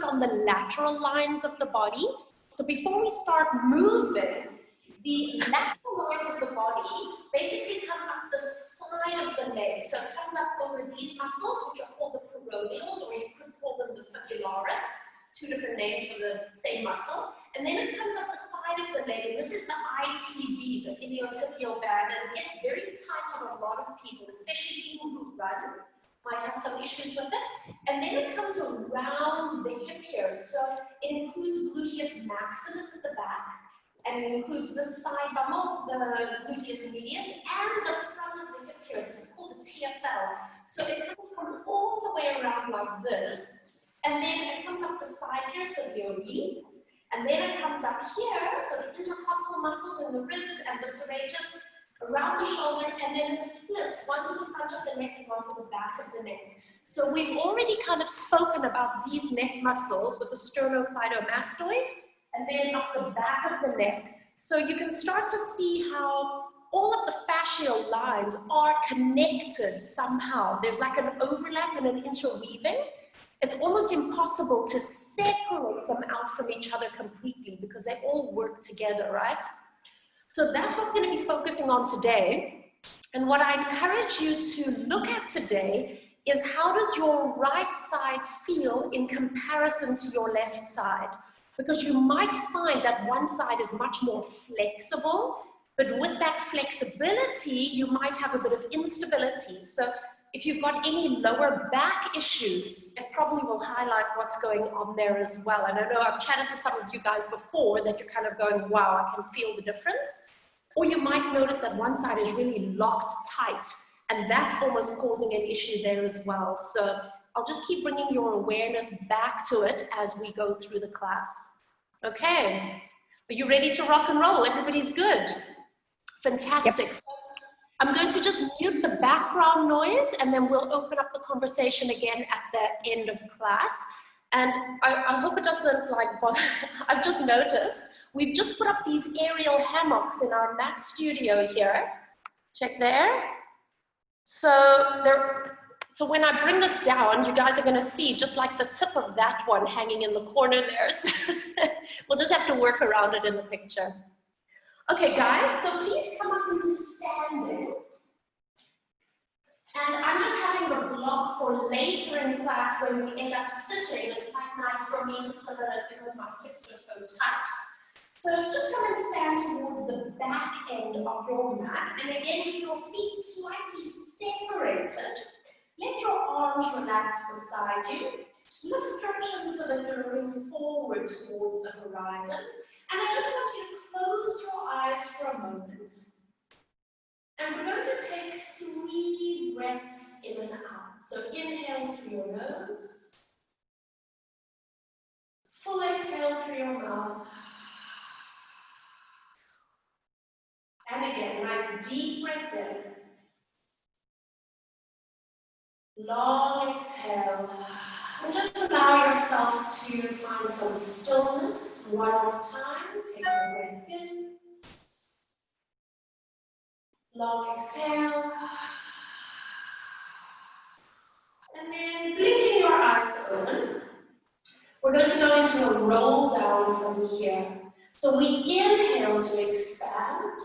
on the lateral lines of the body. So before we start moving, the lateral lines of the body basically come up the side of the leg. So it comes up over these muscles, which are called the peroneals, or you could call them the fibularis, two different names for the same muscle. And then it comes up the side of the leg, and this is the ITB, the iliotibial band, and it gets very tight on a lot of people, especially people who run, might have some issues with it. And then it comes around the hip here, so it includes gluteus maximus at the back, and it includes the side bumble, the gluteus medius, and the front of the hip here. This is called the TFL. So it comes all the way around like this, and then it comes up the side here, so the obliques. And then it comes up here, so the intercostal muscles and the ribs and the serratus around the shoulder, and then it splits, one to the front of the neck and one to the back of the neck. So we've already kind of spoken about these neck muscles with the sternocleidomastoid, and then up the back of the neck. So you can start to see how all of the fascial lines are connected somehow. There's like an overlap and an interweaving. It's almost impossible to separate them out from each other completely because they all work together, right? So that's what we're going to be focusing on today. And what I encourage you to look at today is how does your right side feel in comparison to your left side? Because you might find that one side is much more flexible, but with that flexibility, you might have a bit of instability. So if you've got any lower back issues, it probably will highlight what's going on there as well. And I know I've chatted to some of you guys before that you're kind of going, wow, I can feel the difference. Or you might notice that one side is really locked tight, and that's almost causing an issue there as well. So I'll just keep bringing your awareness back to it as we go through the class. Okay, are you ready to rock and roll? Everybody's good? Fantastic. Yep. I'm going to just mute the background noise, and then we'll open up the conversation again at the end of class. And I hope it doesn't like bother. I've just noticed we've just put up these aerial hammocks in our mat studio here. Check there. So when I bring this down, you guys are going to see just like the tip of that one hanging in the corner there. So we'll just have to work around it in the picture. Okay, guys, so please come up into standing. And I'm just having the block for later in class when we end up sitting. It's quite nice for me to sit in it because my hips are so tight. So just come and stand towards the back end of your mat. And again, with your feet slightly separated, let your arms relax beside you. Lift your chin so that you're looking forward towards the horizon. And I just want you to close your eyes for a moment. And we're going to take 3 breaths in and out. So inhale through your nose. Full exhale through your mouth. And again, nice deep breath in. Long exhale. And just allow yourself to find some stillness. One more time. Take a breath in. Long exhale. And then blinking your eyes open. We're going to go into a roll down from here. So we inhale to expand.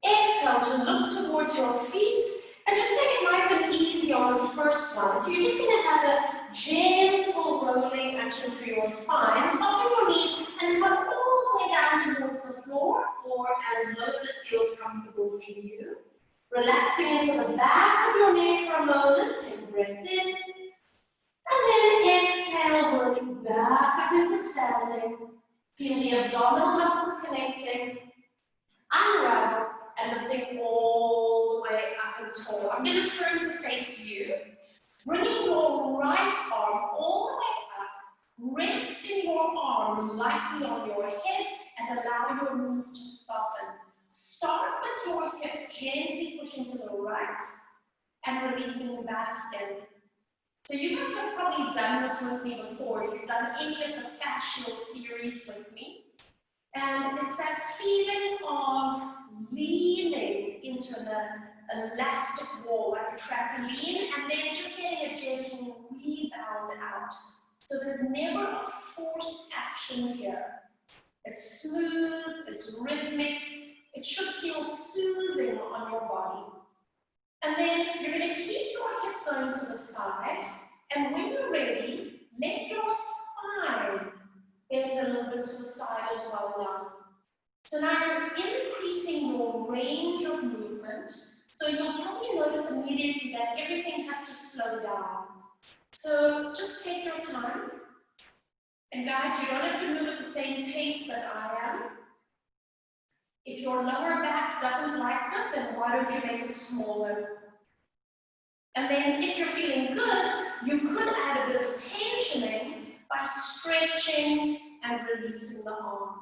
Exhale to look towards your feet. And just take it nice and easy on this first one. So you're just going to have a gentle rolling action through your spine. Soften your knees and come all the way down towards the floor, or as low as it feels comfortable for you. Relaxing into the back of your neck for a moment. Take a breath in. And then exhale, rolling back up into standing. Feel the abdominal muscles connecting. Unravel. And lifting all the way up and tall. I'm going to turn to face you. Bringing your right arm all the way up. Resting your arm lightly on your head and allow your knees to soften. Start with your hip gently pushing to the right and releasing back in. So you guys have probably done this with me before if you've done any of the fascial series with me. And it's that feeling of leaning into the elastic wall like a trampoline, and then just getting a gentle rebound out. So there's never a forced action here. It's smooth, it's rhythmic, it should feel soothing on your body. And then you're going to keep your hip going to the side, and when you're ready, let your spine bend a little bit to the side as well now. So now you're increasing your range of movement, so you'll probably notice immediately that everything has to slow down. So just take your time. And guys, you don't have to move at the same pace that I am. If your lower back doesn't like this, then why don't you make it smaller? And then if you're feeling good, you could add a bit of tensioning by stretching and releasing the arm.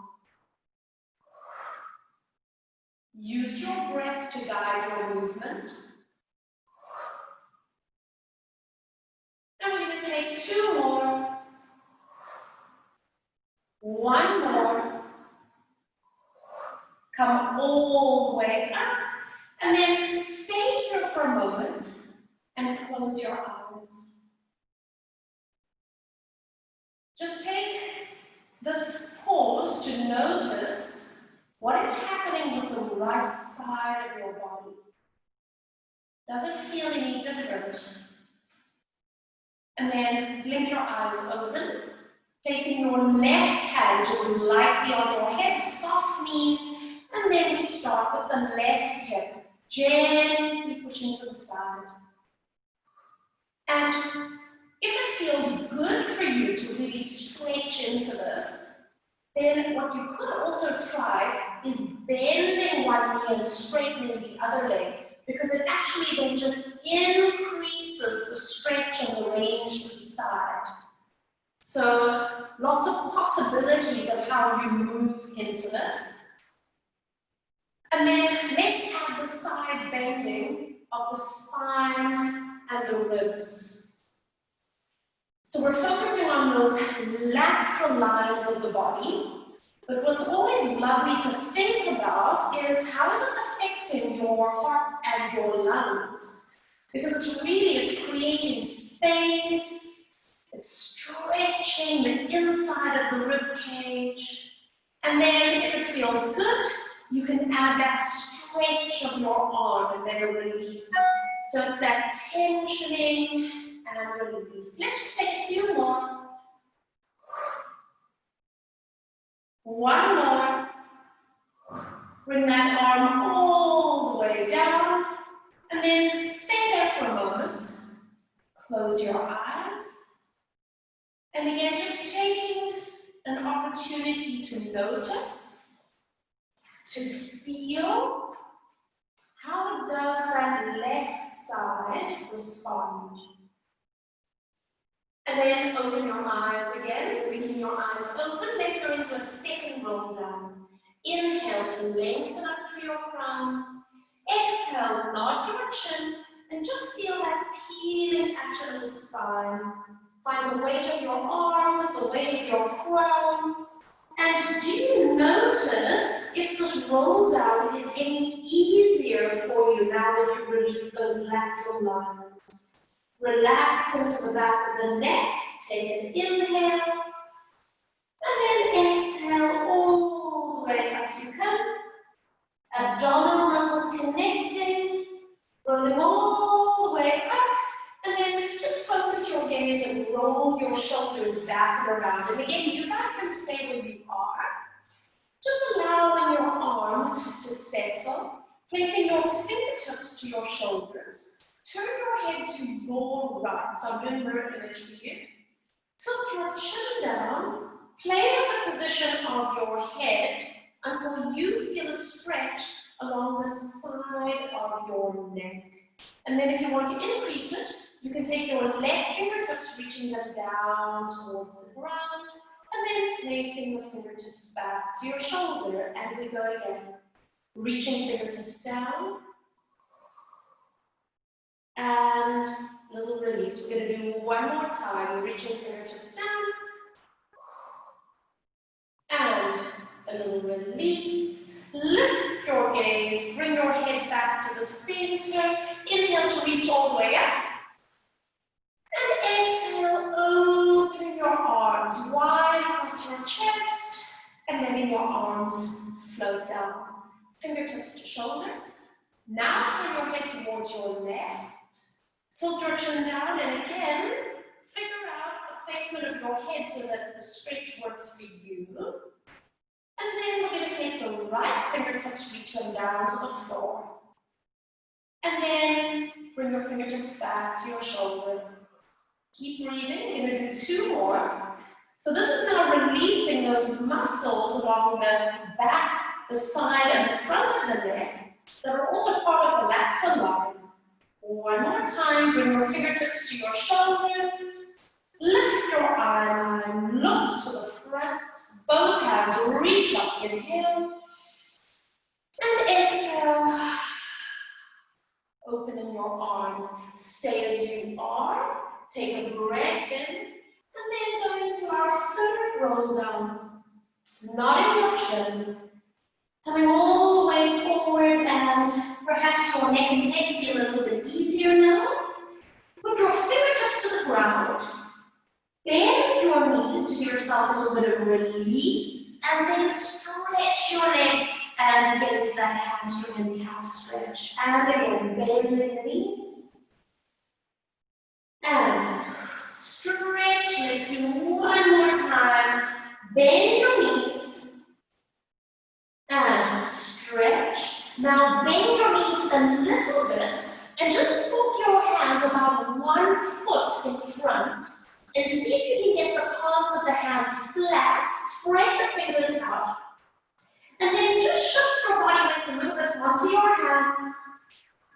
Use your breath to guide your movement. And we're going to take 2 more. 1 more. Come all the way up. And then stay here for a moment and close your eyes. Just take this pause to notice what is happening with the right side of your body. Does it feel any different? And then blink your eyes open, placing your left hand just lightly on your head, soft knees, and then we start with the left hip, gently pushing to the side. And if it feels good for you to really stretch into this, then what you could also try is bending one knee and straightening the other leg, because it actually then just increases the stretch and the range to the side. So lots of possibilities of how you move into this. And then let's add the side bending of the spine and the ribs. So we're focusing on those lateral lines of the body. But what's always lovely to think about is how is this affecting your heart and your lungs? Because it's creating space, it's stretching the inside of the rib cage. And then if it feels good, you can add that stretch of your arm and then a release. So it's that tensioning and a release. Let's just take a few more. 1 more. Bring that arm all the way down. And then stay there for a moment. Close your eyes. And again, just taking an opportunity to notice, to feel, how does that left side respond? And then open your eyes again, winking your eyes open. Let's go into a second roll down. Inhale to lengthen up through your crown. Exhale, nod your chin, and just feel that peeling action of the spine. Find the weight of your arms, the weight of your crown. And do you notice if this roll down is any easier for you now that you've released those lateral lines? Relax into the back of the neck, take an inhale, and then exhale all the way up you come. Abdominal muscles connecting, rolling all the way up, and then just focus your gaze and roll your shoulders back and around. And again, you guys can stay where you are. Just allowing your arms to settle, placing your fingertips to your shoulders. Turn your head to your right. So I'm doing mirror image for you. Tilt your chin down. Play with the position of your head until you feel a stretch along the side of your neck. And then if you want to increase it, you can take your left fingertips, reaching them down towards the ground, and then placing the fingertips back to your shoulder. And we go again. Reaching fingertips down. And a little release. We're going to do one more time. Reaching fingertips down. And a little release. Lift your gaze. Bring your head back to the center. Inhale to reach all the way up. And exhale, opening your across your chest, and letting your arms float down. Fingertips to shoulders. Now turn your head towards your left. Tilt your chin down, and again, figure out the placement of your head so that the stretch works for you. And then we're going to take the right fingertips, reach them down to the floor. And then bring your fingertips back to your shoulder. Keep breathing. We're going to do 2 more. So this is now releasing those muscles along the back, the side, and the front of the neck that are also part of the lateral line. One more time, bring your fingertips to your shoulders. Lift your eye line, look to the front. Both hands reach up, inhale. And exhale. Opening your arms. Stay as you are. Take a breath in. And then go into our third roll down. Nodding your chin. Coming all the way forward, and perhaps your neck and head feel a little bit easier now. Put your fingertips to the ground. Bend your knees to give yourself a little bit of release, and then stretch your legs and get into that hamstring and calf stretch. And again, bend the knees. And stretch. Let's do one more time. Bend your knees. And stretch. Now bend your knees a little bit and just walk your hands about 1 foot in front and see if you can get the palms of the hands flat. Spread the fingers out. And then just shift your body weight a little bit onto your hands.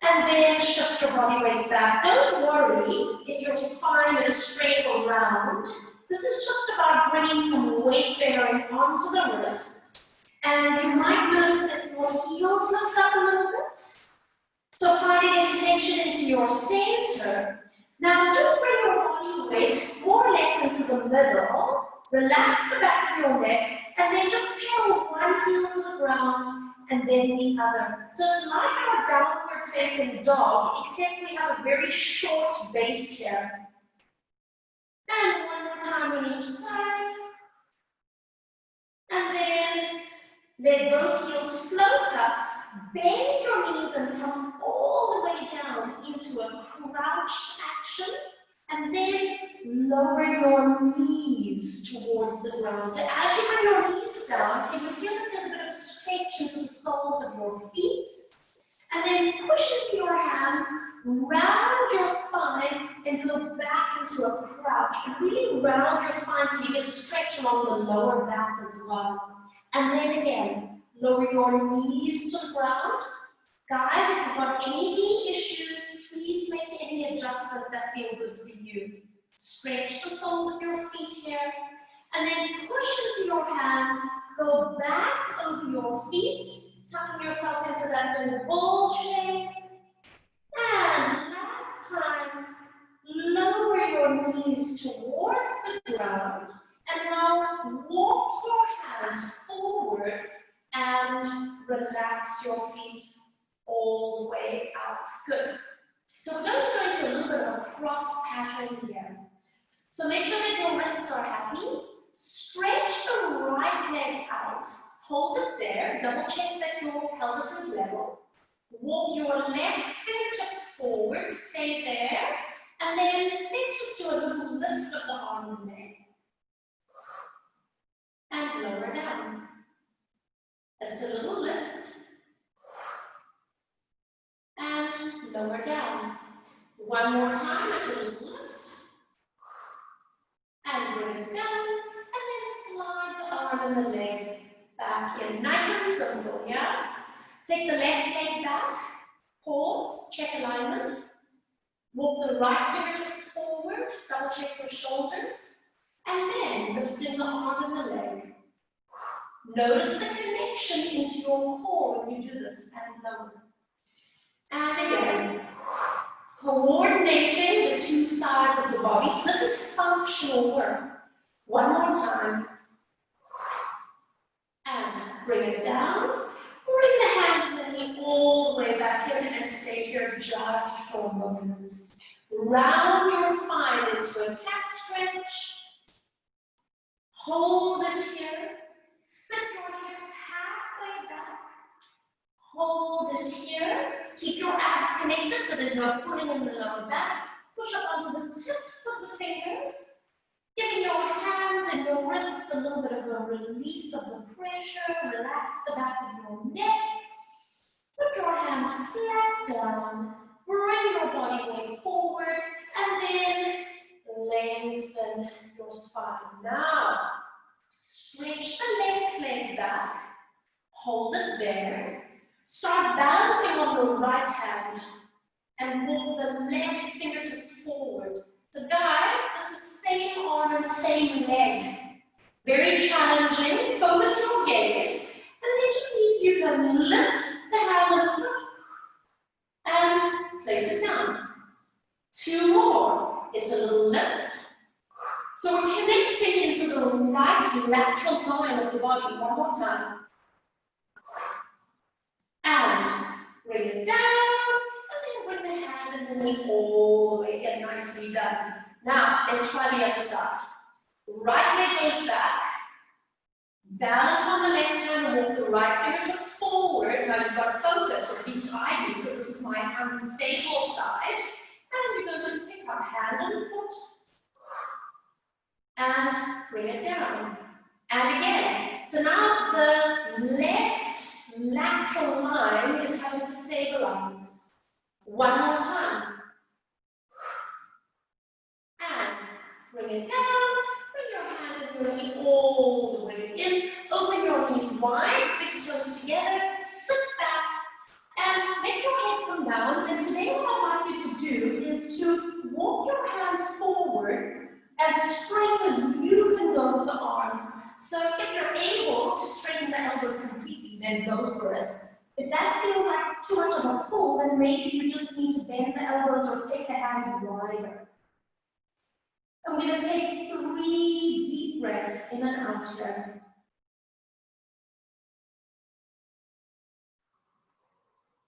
And then shift your body weight back. Don't worry if your spine is straight or round. This is just about bringing some weight bearing onto the wrists. And you might notice that your heels lift up a little bit. So finding a connection into your center. Now just bring your body weight more or less into the middle. Relax the back of your neck. And then just pedal one heel to the ground and then the other. So it's like our downward facing dog, except we have a very short base here. And one more time on each side. And then let both heels float up. Bend your knees and come all the way down into a crouched action. And then lower your knees towards the ground. So as you bring your knees down, can you feel that there's a bit of stretch into the soles of your feet? And then push into your hands, round your spine, and go back into a crouch. And really round your spine so you get stretch along the lower back as well. And then again, lower your knees to the ground. Guys, if you've got any knee issues, please make any adjustments that feel good for you. Stretch the soles of your feet here. And then push into your hands. Go back over your feet, tucking yourself into that little ball shape. And last time, lower your knees towards the ground. And now walk your hands forward and relax your feet all the way out. Good. So we're going to go into a little bit of a cross pattern here. So make sure that your wrists are happy. Stretch the right leg out. Hold it there. Double check that your pelvis is level. Walk your left fingertips forward. Stay there. And then let's just do a little lift of the arm and leg. And lower down. That's a little lift. And lower down. One more time, it's a little lift. And bring it down. And then slide the arm and the leg back in. Nice and simple, yeah? Take the left leg back. Pause, check alignment. Walk the right fingertips forward. Double check your shoulders. And then lifting the arm and the leg. Notice the connection into your core when you do this, and lower. And again, coordinating the two sides of the body. So this is functional work. One more time. And bring it down. Bring the hand and the knee all the way back in and stay here just for a moment. Round your spine into a cat stretch. Hold it here. Sit your hips halfway back. Hold it here. Keep your abs connected so there's no pulling in the lower back. Push up onto the tips of the fingers. Giving your hands and your wrists a little bit of a release of the pressure. Relax the back of your neck. Put your hands flat down. Bring your body weight forward. And then lengthen your spine. Now, stretch the left leg back. Hold it there. Start balancing on the right hand. And move the left fingertips forward. So guys, this is same arm and same leg. Very challenging. Focus your gaze. And then just see if you can lift the hand and foot. And place it down. 2 more. It's a little lift. So we're connecting into the right lateral line of the body. One more time. And bring it down. And then bring the hand and the knee all the way. Get nicely done. Now, let's try the other side. Right leg goes back. Balance on the left hand and walk the right fingertips forward. Now you've got to focus, or at least I do, because this is my unstable side. And you're going to pick up hand and foot. And bring it down. And again. So now the left lateral line is having to stabilize. One more time. And bring it down. Bring your hand and your knee all the way in. Open your knees wide, big toes together. Sit back and let your head come down. And today what I'd like you to do is to walk your hands forward as straight as you can go with the arms. So if you're able to straighten the elbows completely, then go for it. If that feels like it's too much of a pull, then maybe you just need to bend the elbows or take the hands wider. I'm going to take 3 deep breaths in and out here.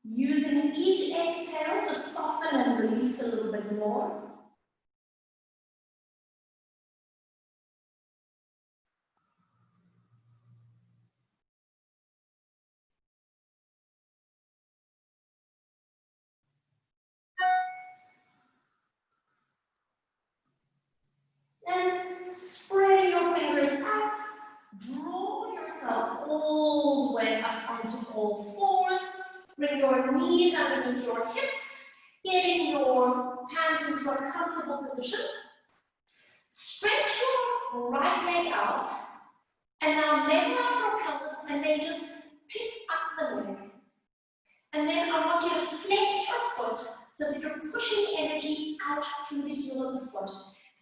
Using each exhale to soften and release a little bit more. And spread your fingers out. Draw yourself all the way up onto all fours. Bring your knees underneath your hips. Getting your hands into a comfortable position. Stretch your right leg out. And now level out your pelvis and then just pick up the leg. And then I want you to flex your foot so that you're pushing energy out through the heel of the foot.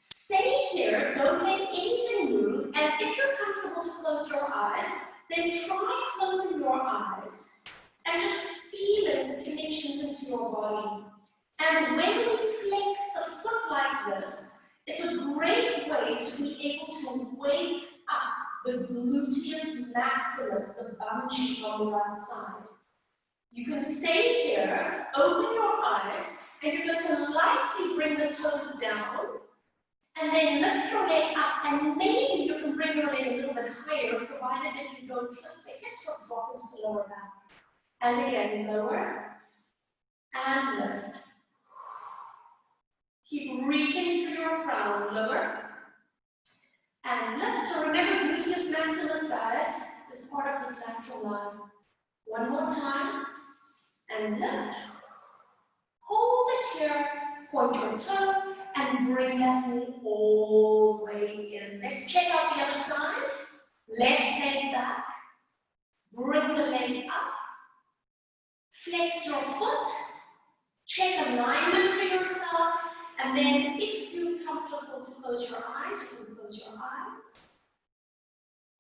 Stay here, don't let anything move, and if you're comfortable to close your eyes, then try closing your eyes and just feeling the connections into your body. And when we flex the foot like this, it's a great way to be able to wake up the gluteus maximus, the bum cheek on the right side. You can stay here, open your eyes, and you're going to lightly bring the toes down. And then lift your leg up, and maybe you can bring your leg a little bit higher, provided that you don't twist the hips or drop into the lower back. And again, lower and lift. Keep reaching through your crown, lower and lift. So remember, gluteus maximus, guys, is part of this lateral line. One more time, and lift. Hold it here, point your toe, and bring that knee all the way in. Let's check out the other side. Left leg back. Bring the leg up. Flex your foot. Check alignment for yourself. And then if you're comfortable to close your eyes, you can close your eyes.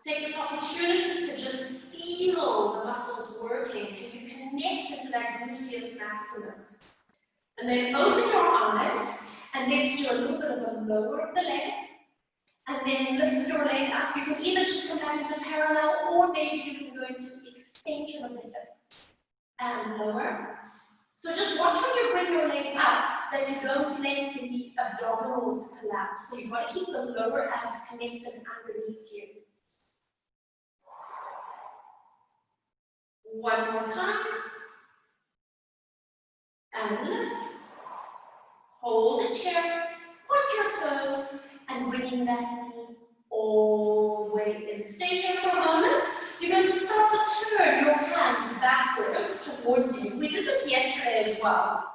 Take this opportunity to just feel the muscles working. Can you connect into that gluteus maximus? And then open your eyes. And let's do a little bit of a lower of the leg. And then lift your leg up. You can either just come back into parallel, or maybe you can go into extension of the hip. And lower. So just watch when you bring your leg up that you don't let the abdominals collapse. So you've got to keep the lower abs connected underneath you. One more time. And lift. Hold it here. Point your toes and bringing that knee all the way in. Stay here for a moment. You're going to start to turn your hands backwards towards you. We did this yesterday as well.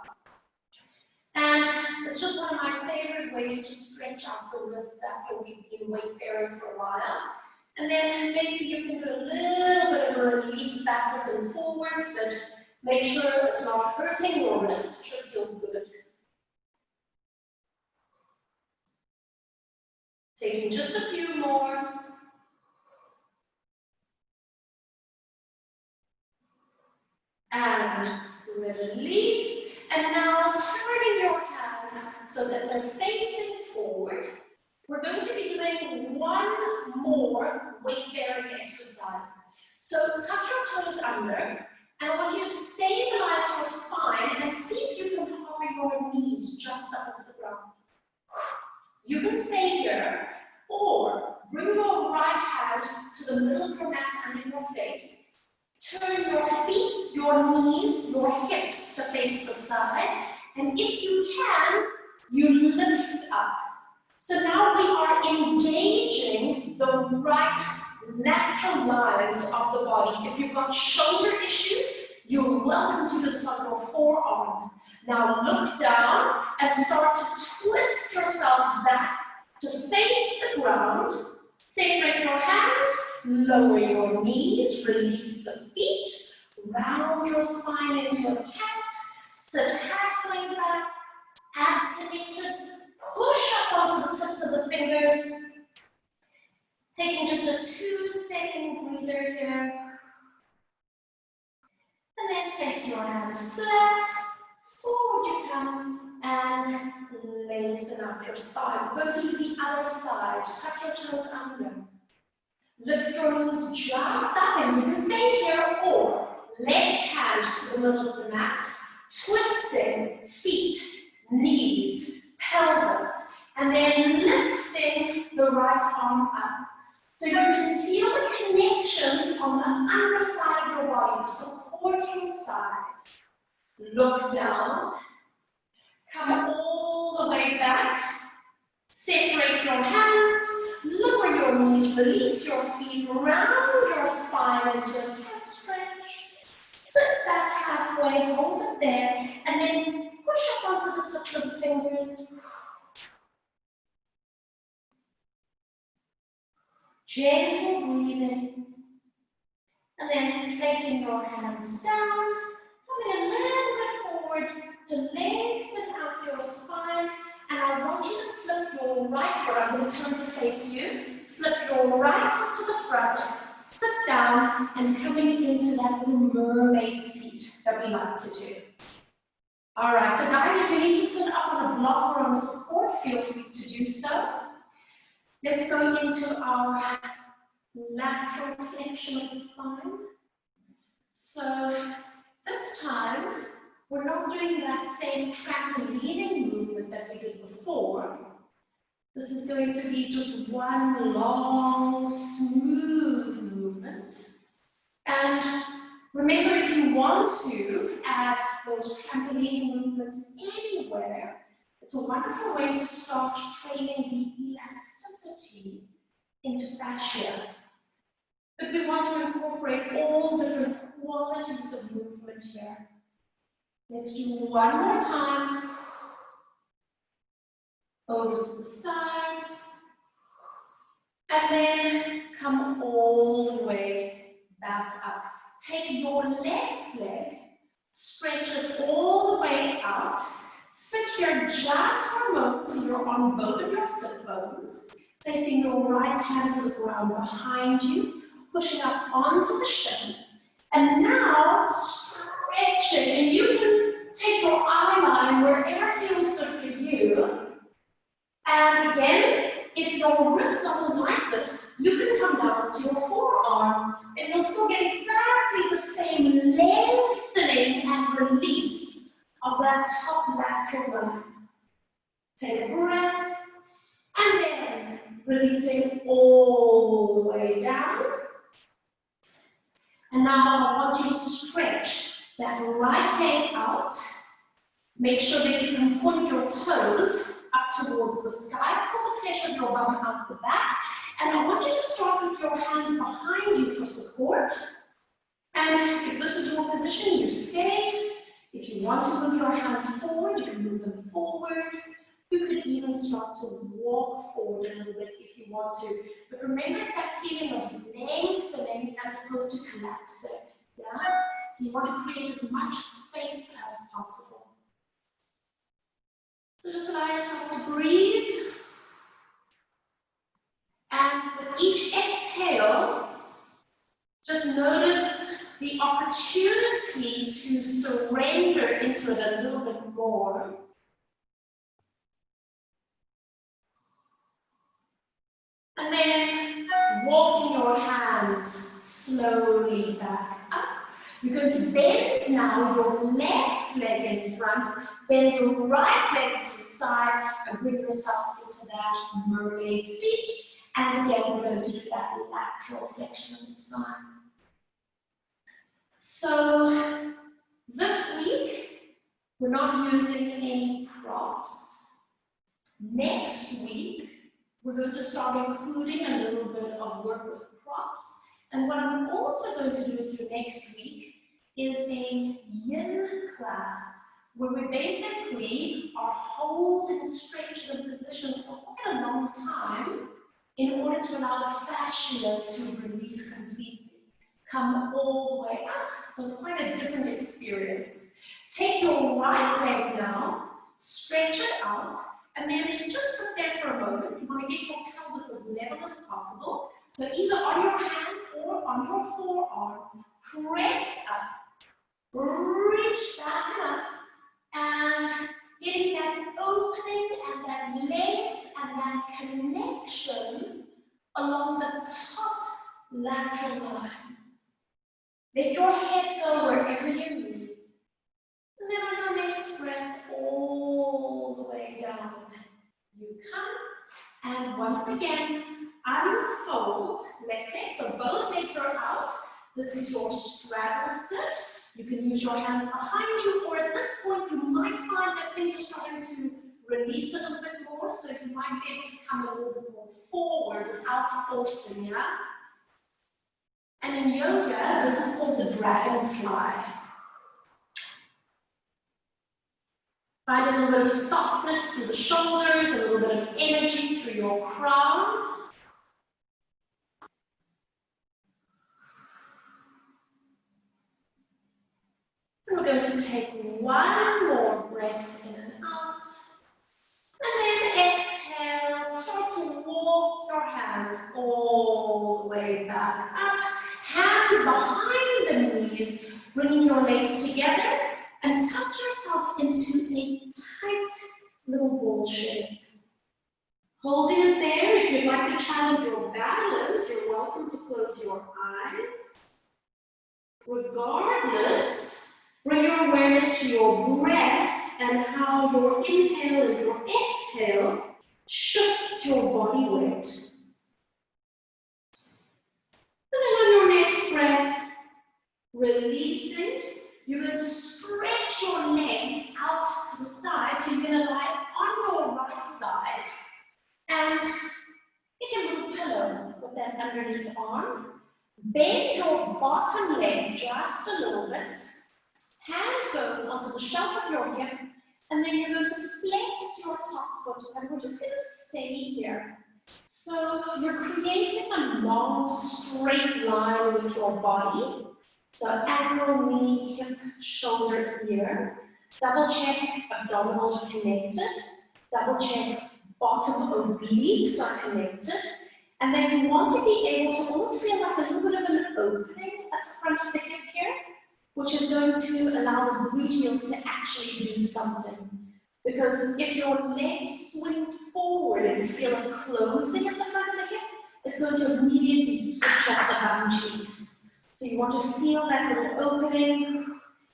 And it's just one of my favorite ways to stretch out the wrists after we've been weight bearing for a while. And then maybe you can do a little bit of a release backwards and forwards, but make sure it's not hurting your wrist. It should feel good. Taking just a few more. And release. And now turning your hands so that they're facing forward. We're going to be doing one more weight-bearing exercise. So tuck your toes under, and I want you to stabilize your spine and see if you can hover your knees just up off the ground. You can stay here, or bring your right hand to the middle of your mat under your face. Turn your feet, your knees, your hips to face the side, and if you can, you lift up. So now we are engaging the right lateral lines of the body. If you've got shoulder issues, you're welcome to do this on your forearm. Now look down and start to twist yourself back to face the ground. Separate your hands, lower your knees, release the feet, round your spine into a cat, sit halfway back, abs connected, push up onto the tips of the fingers. Taking just a 2-second breather here. And then place your hands flat, forward you come, and lengthen up your spine. Go to the other side, tuck your toes under. Lift your knees just up, and you can stay here, or left hand to the middle of the mat, twisting feet, knees, pelvis, and then lifting the right arm up. So you can feel the connections on the underside of your body, the supporting side. Look down, come all the way back, separate your hands, lower your knees, release your feet, round your spine into a cat stretch. Sit back halfway, hold it there, and then push up onto the tips of the fingers. Gentle breathing. And then placing your hands down, coming a little bit forward to lengthen out your spine. And I want you to slip your right foot. I'm going to turn to face you. Slip your right foot to the front, sit down, and coming into that little mermaid seat that we like to do. All right, so guys, if you need to sit up on a block or on a support, feel free to do so. Let's go into our lateral flexion of the spine. So this time, we're not doing that same trampolining movement that we did before. This is going to be just one long, smooth movement. And remember, if you want to add those trampoline movements anywhere, it's a wonderful way to start training the elasticity into fascia. But we want to incorporate all different qualities of movement here. Let's do one more time. Over to the side. And then come all the way back up. Take your left leg, stretch it all the way out. Sit here just for a moment so you're on both of your sit bones. Placing your right hand to the ground behind you, pushing up onto the shin. And now stretching, and you can take your eye line wherever feels good for you. And again, if your wrist doesn't like this, you can come down to your forearm, and you'll still get exactly the same lengthening and release of that top lateral line. Take a breath, and then releasing all the way down. And now I want you to stretch that right leg out. Make sure that you can point your toes up towards the sky. Pull the flesh of your bum out the back. And I want you to start with your hands behind you for support. And if this is your position, you stay. If you want to move your hands forward, you can move them forward. You could even start to walk forward a little bit if you want to. But remember, it's that feeling of lengthening as opposed to collapsing. Yeah? So you want to create as much space as possible. So just allow yourself to breathe. And with each exhale, just notice the opportunity to surrender into it a little bit more. And then walking your hands slowly back up. You're going to bend now your left leg in front, bend your right leg to the side, and bring yourself into that mermaid seat. And again, we're going to do that lateral flexion of the spine. So this week, we're not using any props. Next week, we're going to start including a little bit of work with props. And what I'm also going to do with you next week is a yin class, where we basically are holding stretches and positions for quite a long time in order to allow the fascia to release completely, come all the way up. So it's quite a different experience. Take your right leg now, stretch it out, and then just sit there for a moment. You want to get your pelvis as level as possible. So either on your hand or on your forearm, press up, reach back up, and getting that opening and that length and that connection along the top lateral line. Let your head go wherever you need. And then on your next breath, all the way down, you come. And once again, unfold left leg. So both legs are out. This is your straddle sit. You can use your hands behind you, or at this point, you might find that things are starting to release a little bit more, so you might be able to come a little bit more forward without forcing, yeah? And in yoga, this is called the dragonfly. Find a little bit of softness through the shoulders, a little bit of energy through your crown. And we're going to take one more breath in and out. And then exhale, start to walk your hands all the way back up. Hands behind the knees, bringing your legs together, and tuck yourself into a tight little ball shape. Holding it there, if you'd like to challenge your balance, you're welcome to close your eyes. Regardless, bring your awareness to your breath and how your inhale and your exhale shifts your body weight. And then on your next breath, releasing, you're going to stretch your legs out to the side. So you're going to lie on your right side and get a little pillow with that underneath arm. Bend your bottom leg just a little bit. Hand goes onto the shelf of your hip, and then you're going to flex your top foot, and we're just going to stay here. So you're creating a long, straight line with your body. So ankle, knee, hip, shoulder, ear. Double check abdominals are connected. Double check bottom obliques are connected. And then you want to be able to almost feel like a little bit of an opening at the front of the hip here, which is going to allow the gluteals to actually do something. Because if your leg swings forward and you feel a closing at the front of the hip, it's going to immediately switch off the bum cheeks. So you want to feel that little opening,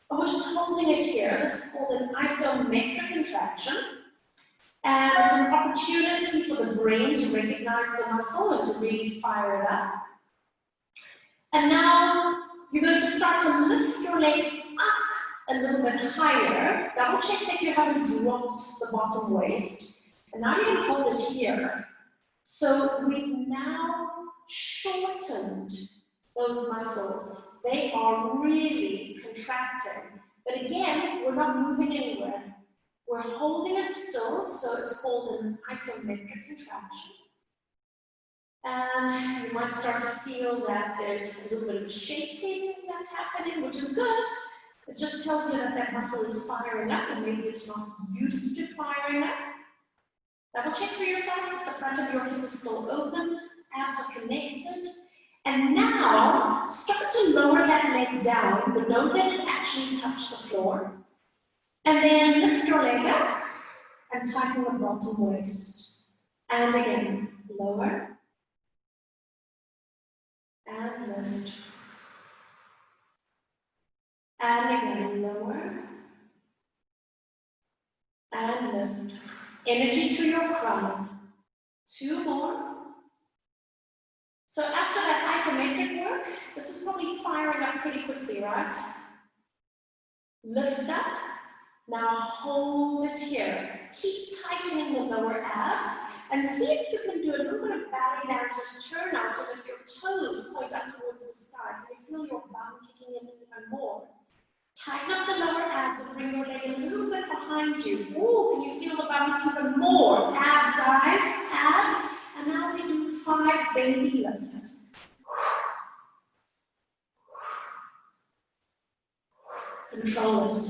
and we're just holding it here. This is called an isometric contraction. And it's an opportunity for the brain to recognize the muscle and to really fire it up. And now you're going to start to lift your leg up a little bit higher. Double check that you haven't dropped the bottom waist. And now you're going to hold it here. So we've now shortened those muscles. They are really contracting. But again, we're not moving anywhere. We're holding it still, so it's called an isometric contraction. And you might start to feel that there's a little bit of shaking that's happening, which is good. It just tells you that that muscle is firing up, and maybe it's not used to firing up. Double check for yourself if the front of your hip is still open, abs are connected. And now, start to lower that leg down, but don't let it actually touch the floor. And then lift your leg up and tighten the bottom waist. And again, lower. And lift. And again, lower. And lift. Energy through your crown. 2 more. So after that isometric work, this is probably firing up pretty quickly, right? Lift up. Now hold it here. Keep tightening the lower abs and see if you can do a little bit of ballet dancer's turn out so that your toes point up towards the sky. Can you feel your bum kicking in even more? Tighten up the lower abs and bring your leg a little bit behind you. Ooh, can you feel the bum even more? Abs, guys, abs. And now we do 5 baby lifts. Control it.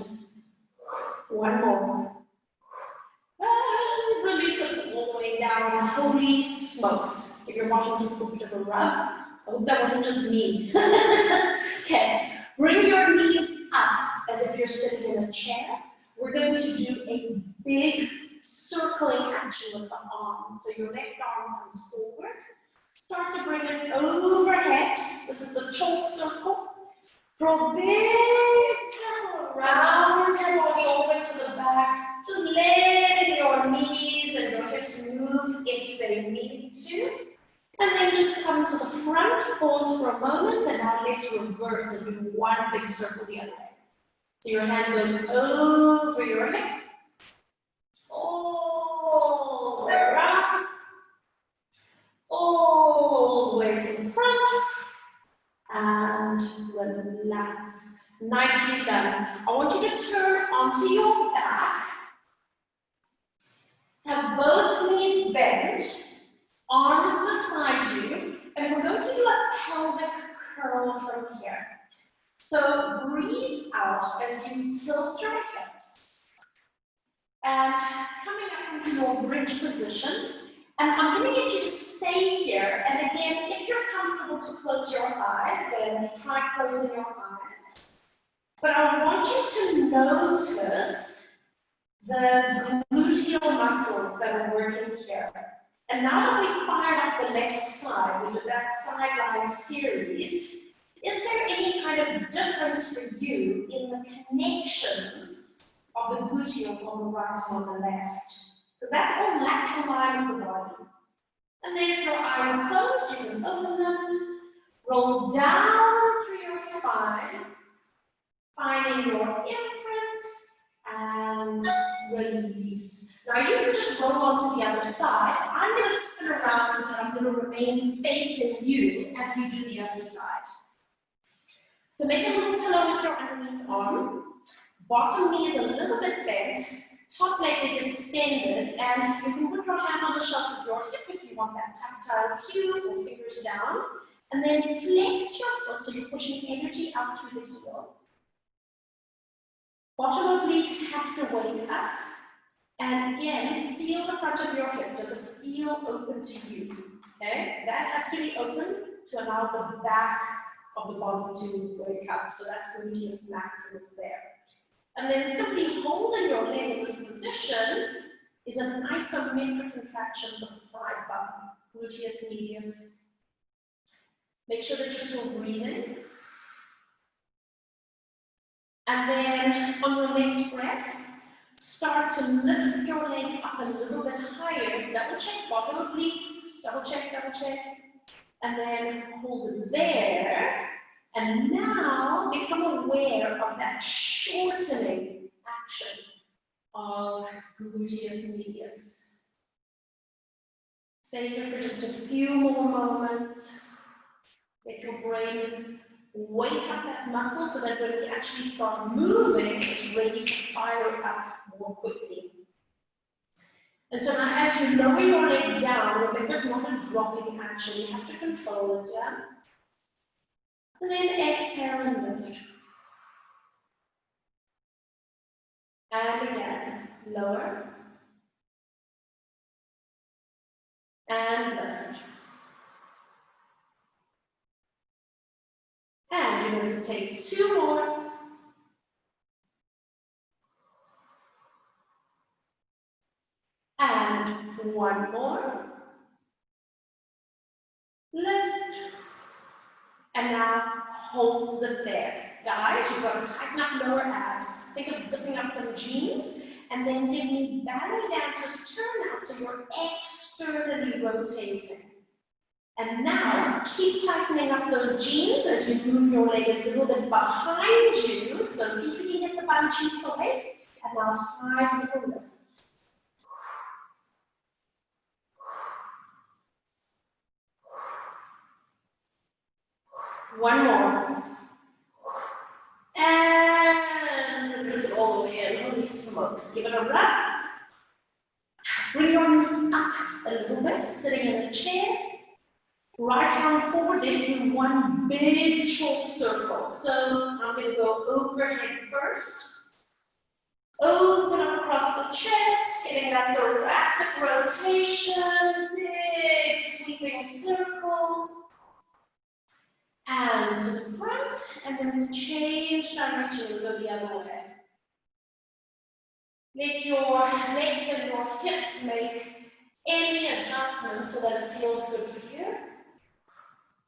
1 more. And release it all the way down. Holy smokes. Give your bottom a little bit of a rub. I hope that wasn't just me. Okay. Bring your knees up as if you're sitting in a chair. We're going to do a big circling action with the arm. So your left arm comes forward. Start to bring it overhead. This is the chalk circle. Draw a big circle around your body all the way to the back. Just let your knees and your hips move if they need to. And then just come to the front, pause for a moment, and now let's reverse and do 1 big circle the other way. So your hand goes over your hip. All the way around. All the way to the front. And relax. Nicely done. I want you to turn onto your back. Have both knees bent, arms beside you, and we're going to do a pelvic curl from here. So breathe out as you tilt your hips. And coming up into your bridge position. And I'm going to get you to stay here. And again, if you're comfortable to close your eyes, then try closing your eyes. But I want you to notice the gluteal muscles that are working here. And now that we fired up the left side, we did that sideline series, is there any kind of difference for you in the connections of the gluteals on the right and on the left? Because that's all lateral line of the body. And then if your eyes are closed, you can open them, roll down through your spine, finding your imprint, and release. Now you can just roll on to the other side. I'm going to spin around so that I'm going to remain facing you as we do the other side. So make a little pillow with your underneath arm. Bottom knee is a little bit bent. Top leg is extended, and you can put your hand on the shelf of your hip if you want that tactile cue, or fingers down. And then flex your foot so you're pushing energy out through the heel. Bottom obliques have to wake up. And again, feel the front of your hip. Does it feel open to you? Okay? That has to be open to allow the back of the body to wake up. So that's gluteus maximus there. And then simply holding your leg in this position is an isometric contraction for the side bum, gluteus medius. Make sure that you're still breathing. And then on your next breath, start to lift your leg up a little bit higher. Double check bottom obliques, double check, and then hold it there. And And now become aware of that shortening action of gluteus medius. Stay here for just a few more moments. Let your brain wake up that muscle so that when we actually start moving, it's ready to fire up more quickly. And so now as you lower your leg down, remember it's not a dropping action, you have to control it, yeah? And then exhale and lift. And again, lower. And lift. And you're going to take 2 more. And 1 more. Lift. And now hold it there. Guys, you've got to tighten up lower abs. Think of zipping up some jeans. And then give me belly dancers turn out so you're externally rotating. And now keep tightening up those jeans as you move your leg a little bit behind you. So see if you can get the bum cheeks away. And now 5 more lifts. One more. And release it all the way in. Holy smokes. Give it a rub. Bring your knees up a little bit, sitting in a chair. Right arm forward, let's do one big chalk circle. So I'm going to go overhead first. Open up across the chest, getting that thoracic rotation. Big sweeping circle. And to the front, and then we change direction and go the other way. Let your legs and your hips make any adjustment so that it feels good for you.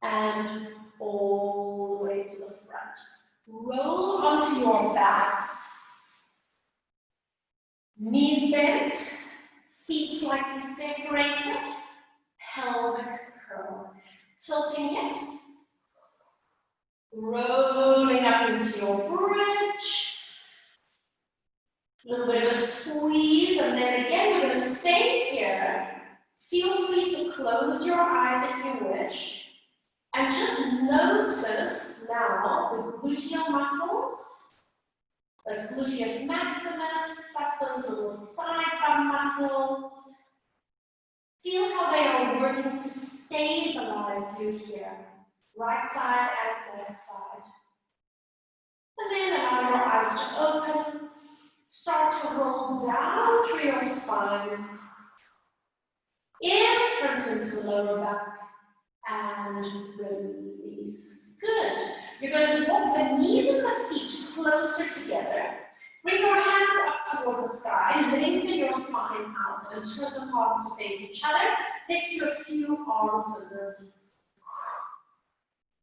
And all the way to the front. Roll onto your backs. Knees bent, feet slightly separated, pelvic curl. Tilting hips. Rolling up into your bridge. A little bit of a squeeze, and then again, we're going to stay here. Feel free to close your eyes if you wish. And just notice now the gluteal muscles. That's gluteus maximus, plus those little side bum muscles. Feel how they are working to stabilize you here. Right side and left side. And then allow your eyes to open. Start to roll down through your spine. Imprint into the lower back. And release. Good. You're going to walk the knees and the feet closer together. Bring your hands up towards the sky. Lengthen your spine out and turn the palms to face each other. Let's do a few arm scissors.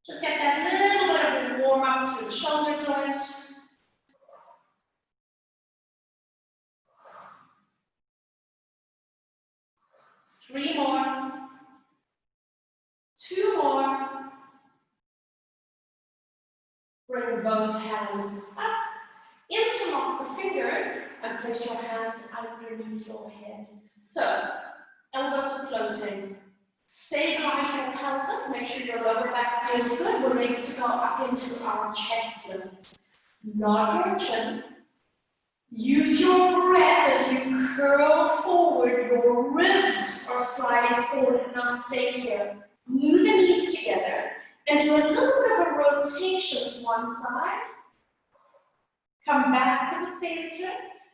Just get that little bit of a warm up through the shoulder joint. Three more. 2 more. Bring both hands up. Interlock the fingers and place your hands underneath your head. So, elbows are floating. Stabilize your pelvis. Make sure your lower back feels good. We're ready to go up into our chest lift. Nod your chin. Use your breath as you curl forward. Your ribs are sliding forward. Now stay here. Glue the knees together and do a little bit of a rotation to one side. Come back to the center.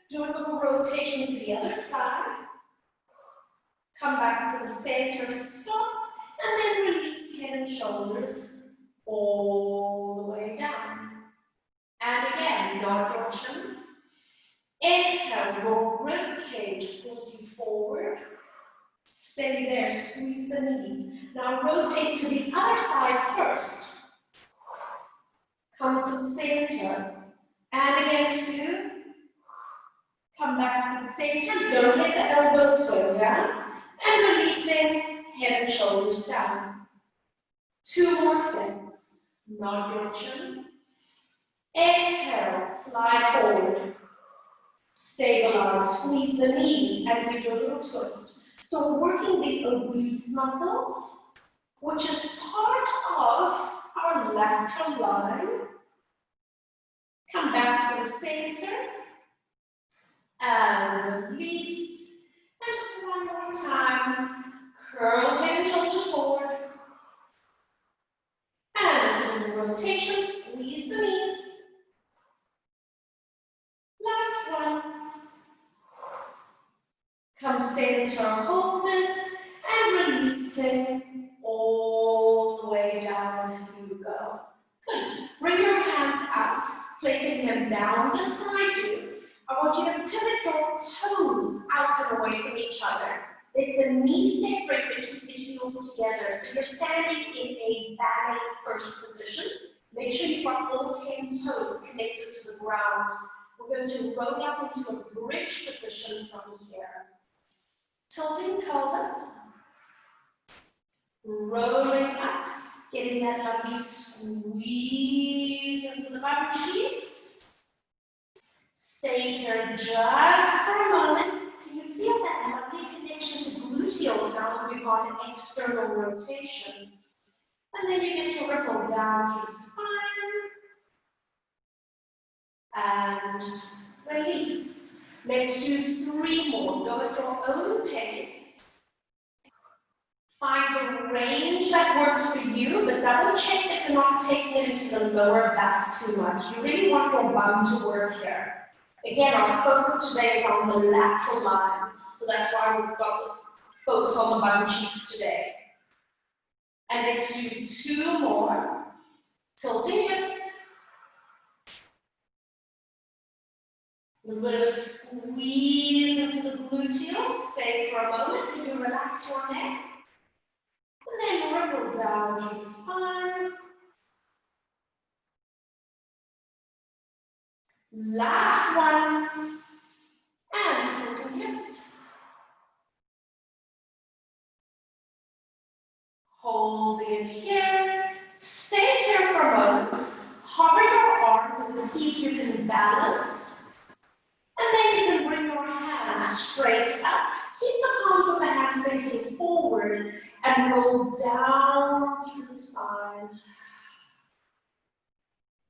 Do a little rotation to the other side. Come back to the center, stop, and then release head and shoulders all the way down. And again, nod your chin. Exhale, your rib cage pulls you forward. Stay there, squeeze the knees. Now rotate to the other side first. Come to the center. And again, 2. Come back to the center. Don't let the elbows swing down. And releasing head and shoulders down. 2 more sets. Nod your chin. Exhale, slide forward. Stabilize, squeeze the knees, and do your little twist. So we're working the obliques muscles, which is part of our lateral line. Come back to the center. And release. And just one more time. Curl head and shoulders forward. And in rotation, squeeze the knees. Last one. Come center, hold it, and releasing all the way down. Here you go. Good. Bring your hands out, placing them down beside you. I want you to pivot your toes out and away from each other. Let the knees separate but keep the heels together. So you're standing in a ballet first position. Make sure you've got all 10 toes connected to the ground. We're going to roll up into a bridge position from here. Tilting pelvis, rolling up, getting that lovely squeeze into the bum cheeks. Stay here just for a moment. Can you feel that lovely connection to gluteals now that we've got an external rotation? And then you get to ripple down through the spine. And release. Let's do 3 more. Go at your own pace. Find the range that works for you, but double check that you're not taking it into the lower back too much. You really want your bum to work here. Again, our focus today is on the lateral lines, so that's why we've got this focus on the bum cheeks today. And let's do 2 more. Tilting hips. A little bit of a squeeze into the gluteals. Stay for a moment. Can you relax your neck? And then ripple down through the spine. Last one. And tilting hips. Holding it here. Stay here for a moment. Hover your arms and see if you can balance. And then you can bring your hands straight up. Keep the palms of the hands facing forward and roll down through the spine.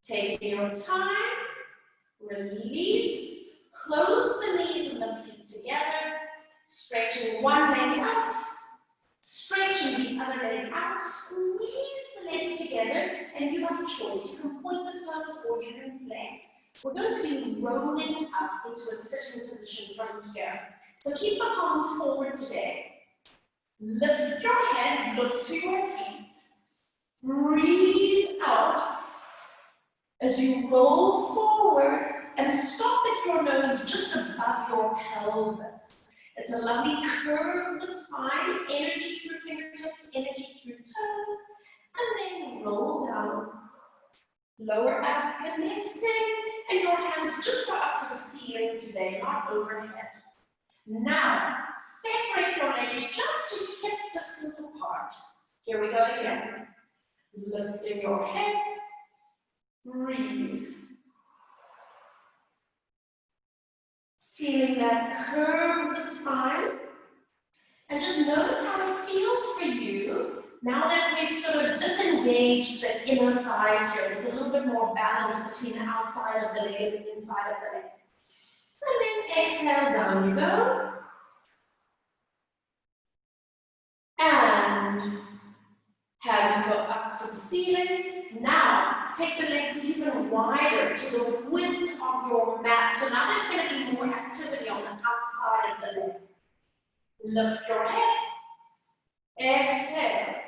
Take your time. Release. Close the knees and the feet together. Stretching one leg out. Stretching the other leg out. Squeeze the legs together. And you have a choice. You can point the toes or you can flex. We're going to be rolling up into a sitting position from here. So keep the palms forward today. Lift your head, look to your feet. Breathe out as you roll forward and stop at your nose just above your pelvis. It's a lovely curve of the spine, energy through fingertips, energy through toes, and then roll down. Lower abs connecting, and your hands just go up to the ceiling today, not overhead. Now, separate your legs just to hip distance apart. Here we go again. Lifting your head, breathe. Feeling that curve of the spine, and just notice how it feels for you. Now that we've sort of disengaged the inner thighs here, there's a little bit more balance between the outside of the leg and the inside of the leg. And then exhale, down you go. And hands go up to the ceiling. Now, take the legs even wider to the width of your mat. So now there's going to be more activity on the outside of the leg. Lift your head. Exhale.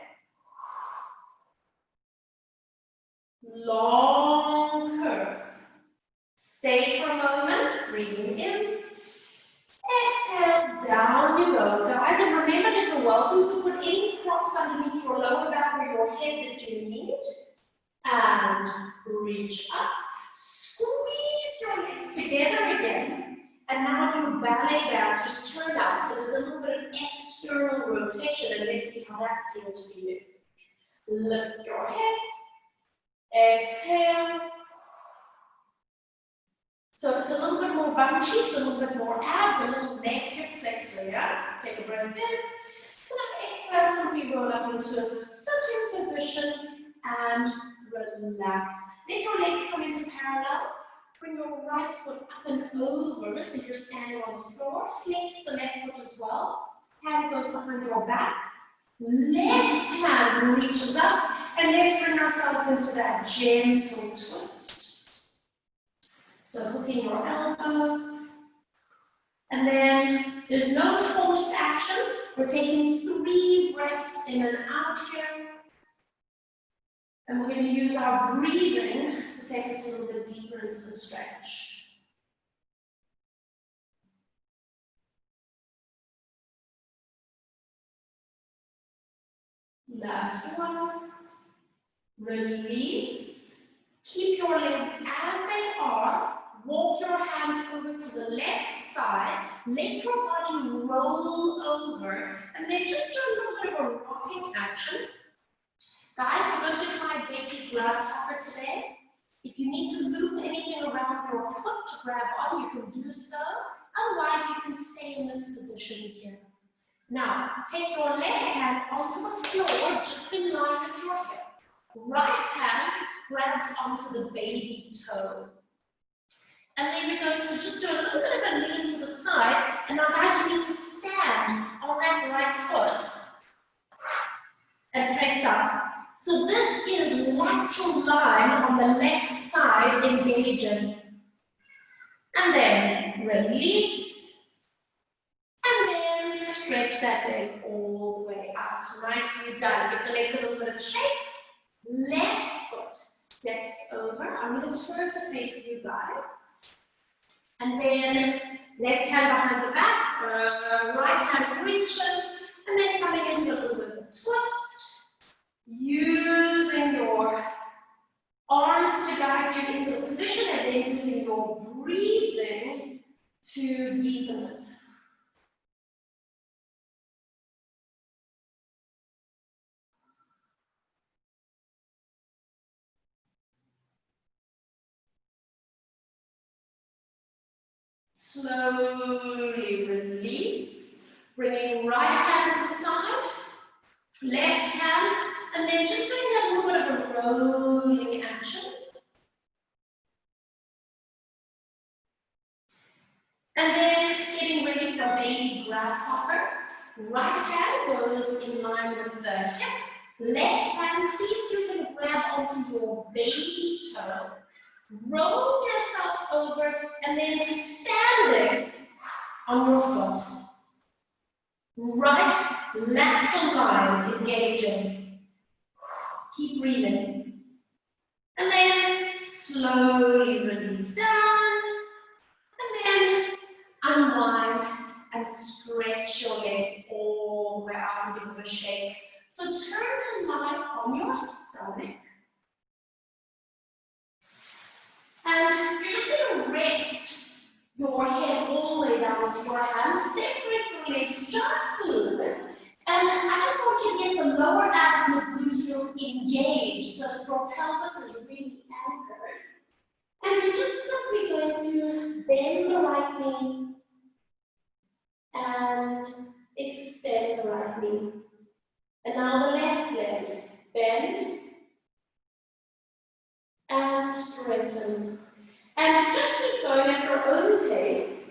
Long curve. Stay for a moment, breathing in. Exhale, down you go. Guys, and remember that you're welcome to put any props underneath your lower back or your head that you need. And reach up. Squeeze your legs together again. And now do ballet dance, just turn out. So there's a little bit of external rotation, and let's see how that feels for you. Lift your head. Exhale. So it's a little bit more bunchy, it's a little bit more abs, a little less hip flexor, yeah? Take a breath in. And exhale, simply roll up into a sitting position and relax. Let your legs come into parallel. Bring your right foot up and over, so you're standing on the floor. Flex the left foot as well. Hand goes behind your back. Left hand reaches up, and let's bring ourselves into that gentle twist. So hooking your elbow, and then there's no forced action. We're taking 3 breaths in and out here. And we're going to use our breathing to take us a little bit deeper into the stretch. Last one. Release. Keep your legs as they are. Walk your hands over to the left side. Let your body roll over. And then just do a little bit of a rocking action. Guys, we're going to try baby grasshopper today. If you need to loop anything around your foot to grab on, you can do so. Otherwise, you can stay in this position here. Now, take your left hand onto the floor, just in line with your hip. Right hand grabs onto the baby toe. And then we're going to just do a little bit of a lean to the side. And now, guys, you need to stand on that right foot and press up. So this is lateral line on the left side engaging. And then release. And then stretch that leg all the way out. Nicely done. Give the legs a little bit of a shake. Left foot steps over. I'm going to turn to face you guys. And then left hand behind the back. Right hand reaches. And then coming into a little bit of a twist. Using your arms to guide you into the position, and then using your breathing to deepen it. Slowly release, bringing right hand to the side, left hand, and then just doing a little bit of a rolling action. And then getting ready for baby grasshopper. Right hand goes in line with the hip. Left hand, see if you can grab onto your baby toe. Roll yourself over and then standing on your foot. Right lateral line engaging. Keep breathing. And then slowly release down. And then unwind and stretch your legs all the way out and give them a shake. So turn to lie on your stomach. And you're just going to rest your head all the way down to your hands. Separate the legs just a little bit. And I just want you to get the lower abs and the gluteals engaged so that your pelvis is really anchored. And you're just simply going to bend the right knee and extend the right knee. And now the left leg. Bend and straighten. And just keep going at your own pace.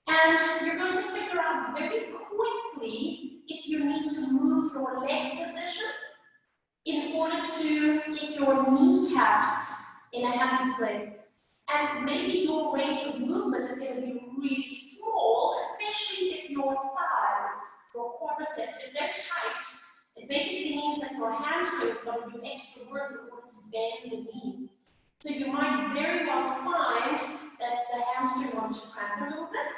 And you're going to figure out very quickly if you need to move your leg position in order to get your kneecaps in a happy place. And maybe your range of movement is going to be really small, especially if your thighs, your quadriceps, if they're tight. It basically means that your hamstrings are going to do extra work in order to bend the knee. So you might very well find that the hamstring wants to cramp a little bit.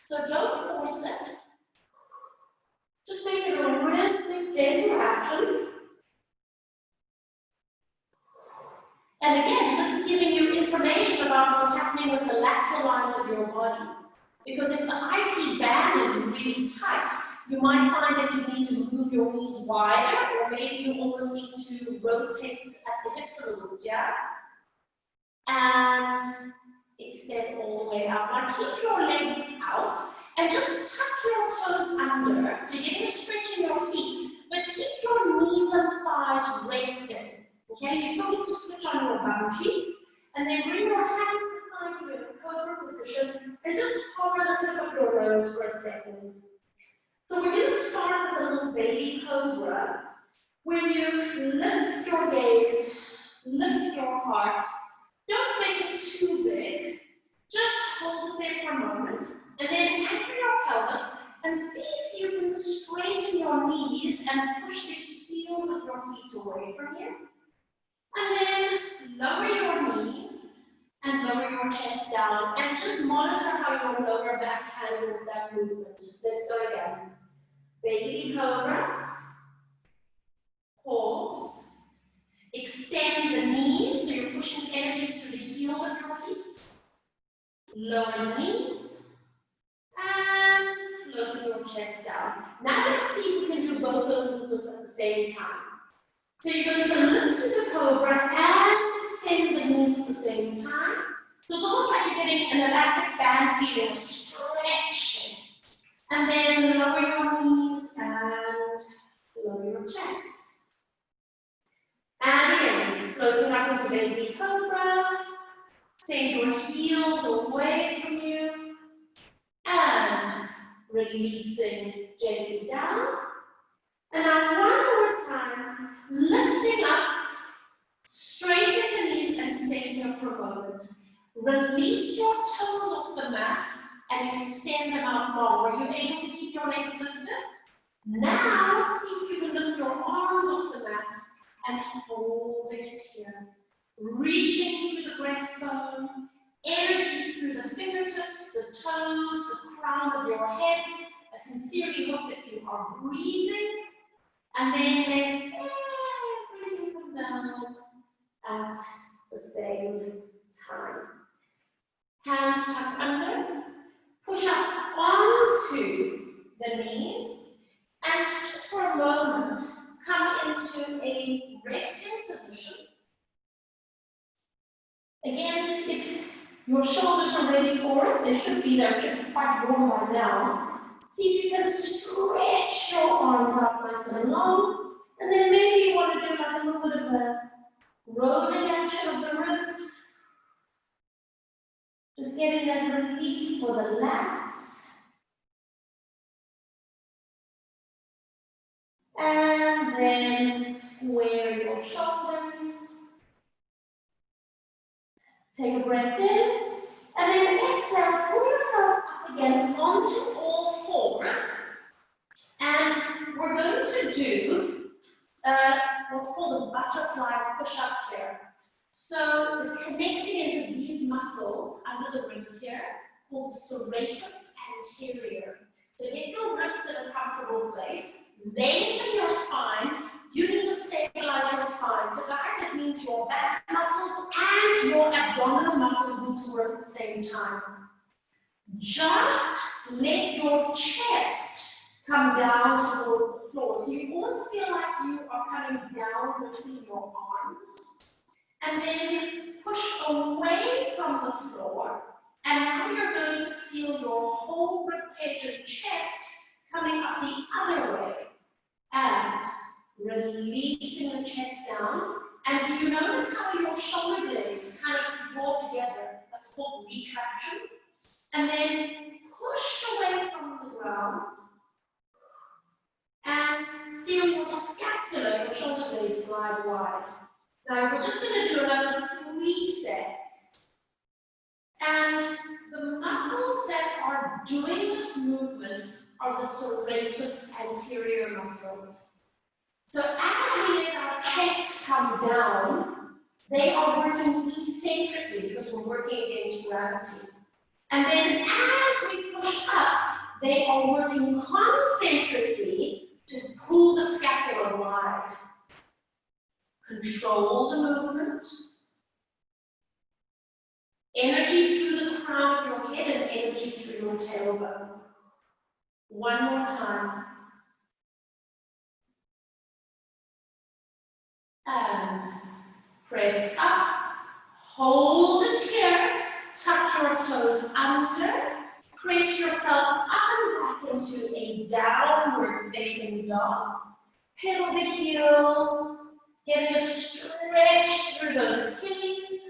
So don't force it. Just make it a rhythmic, gentle action. And again, this is giving you information about what's happening with the lateral lines of your body. Because if the IT band is really tight, you might find that you need to move your knees wider, or maybe you almost need to rotate at the hips a little bit. yeah? And extend all the way out. Now keep your legs out and just tuck your toes under. So you're getting a stretch in your feet, but keep your knees and thighs resting. Okay, you still need to switch on your bum cheeks, and then bring your hands beside you in a cobra position, and just hover the tip of your nose for a second. So we're going to start with a little baby cobra, where you lift your gaze, lift your heart. Don't make it too big. Just hold it there for a moment, and then anchor your pelvis, and see if you can straighten your knees and push the heels of your feet away from you. And then lower your knees and lower your chest down, and just monitor how your lower back handles that movement. Let's go again. Baby cobra. Pause. Extend the knees, so you're pushing energy through the heels of your feet. Lower the knees. And floating your chest down. Now let's see if we can do both those movements at the same time. So you're going to lift into cobra and extend the knees at the same time. So it's almost like you're getting an elastic band feeling of stretching. And then lower your knees and lower your chest. And again, floating up into baby cobra. Take your heels away from you. And releasing gently down. And now one more time, lifting up, straighten the knees and stay here for a moment. Release your toes off the mat and extend them out long. Are you able to keep your legs lifted? Now see if you can lift your arms off the mat and holding it here. Reaching through the breastbone, energy through the fingertips, the toes, the crown of your head. I sincerely hope that you are breathing. And then let everything come down at the same time. Hands tucked under. Push up onto the knees. And just for a moment, come into a resting position. Again, if your shoulders are ready for it, they should be quite warm by now. See if you can stretch your arms out nice and long. And then maybe you want to do like a little bit of a rolling action of the ribs. Just getting that release for the lats. And then square your shoulders. Take a breath in. And then exhale, pull yourself up again onto all fours. And we're going to do what's called a butterfly push-up here. So it's connecting into these muscles under the ribs here, called serratus anterior. So get your wrists in a comfortable place, lengthen your spine. You need to stabilize your spine. So guys, it means your back muscles and your abdominal muscles need to work at the same time. Just let your chest come down towards the floor. So you almost feel like you are coming down between your arms. And then push away from the floor. And now you're going to feel your whole ribcage and chest coming up the other way. And releasing the chest down. And do you notice how your shoulder blades kind of draw together? That's called retraction. And then push away from the ground. And feel your scapula, your shoulder blades glide wide. Now we're just going to do another 3 sets. And the muscles that are doing this movement are the serratus anterior muscles. So as we let our chest come down, they are working eccentrically because we're working against gravity. And then as we push up, they are working concentrically to pull the scapula wide. Control the movement. Energy through the crown of your head and energy through your tailbone. One more time. And Press up. Hold it here. Tuck your toes under. Press yourself up and back into a downward facing dog. Pedal the heels. Getting a stretch through those Achilles.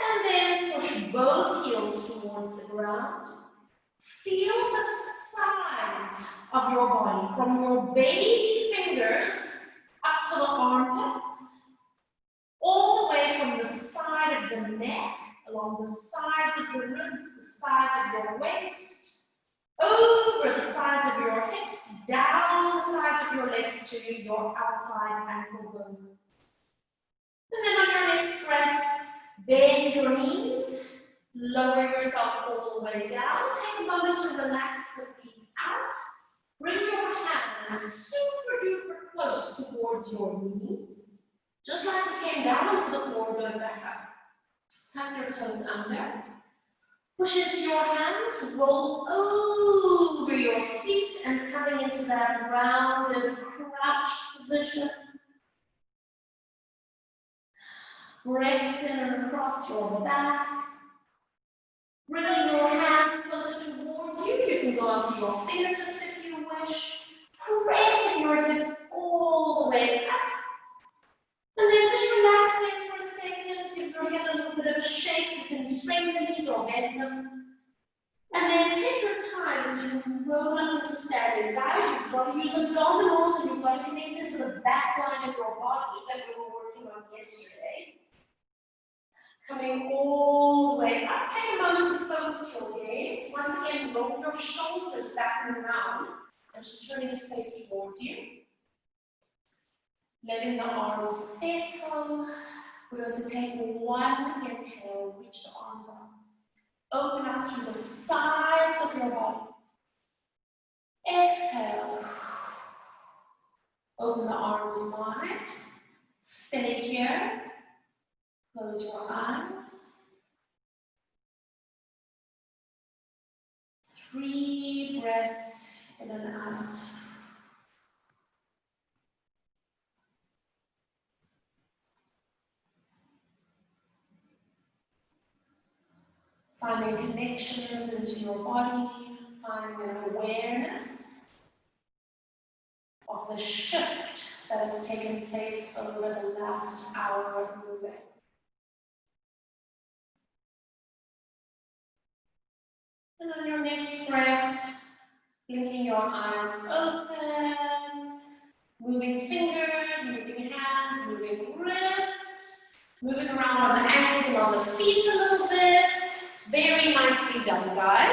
And then push both heels towards the ground. Feel the sides of your body, from your baby fingers up to the armpits, all the way from the side of the neck, along the sides of your ribs, the side of your waist, over the sides of your hips, down the sides of your legs to your outside ankle bones. And then on your next breath, bend your knees, lower yourself all the way down. Take a moment to relax the feet out. Bring your hands super duper close towards your knees. Just like you came down onto the floor, go back up. Tuck your toes under. Push into your hands, roll over your feet and coming into that rounded crouch position. Breath in and across your back. Bringing your hands closer towards you. You can go onto your fingertips if you wish. Pressing your hips all the way up. And then just relaxing for a second. Give your head a little bit of a shake. You can straighten the knees or bend them. And then take your time as you roll up into standing. Guys, you've got to use abdominals and you've got to connect into the back line of your body that we were working on yesterday. Coming all the way up. Take a moment to focus your gaze. Once again, roll your shoulders back and around and just turning to face towards you. Letting the arms settle. We're going to take one inhale, reach the arms up. Open up through the sides of your body. Exhale. Open the arms wide. Stay here. Close your eyes. 3 breaths in and out. Finding connections into your body, finding an awareness of the shift that has taken place over the last hour of moving. And on your next breath, blinking your eyes open, moving fingers, moving hands, moving wrists, moving around on the ankles and on the feet a little bit. Very nicely done, guys.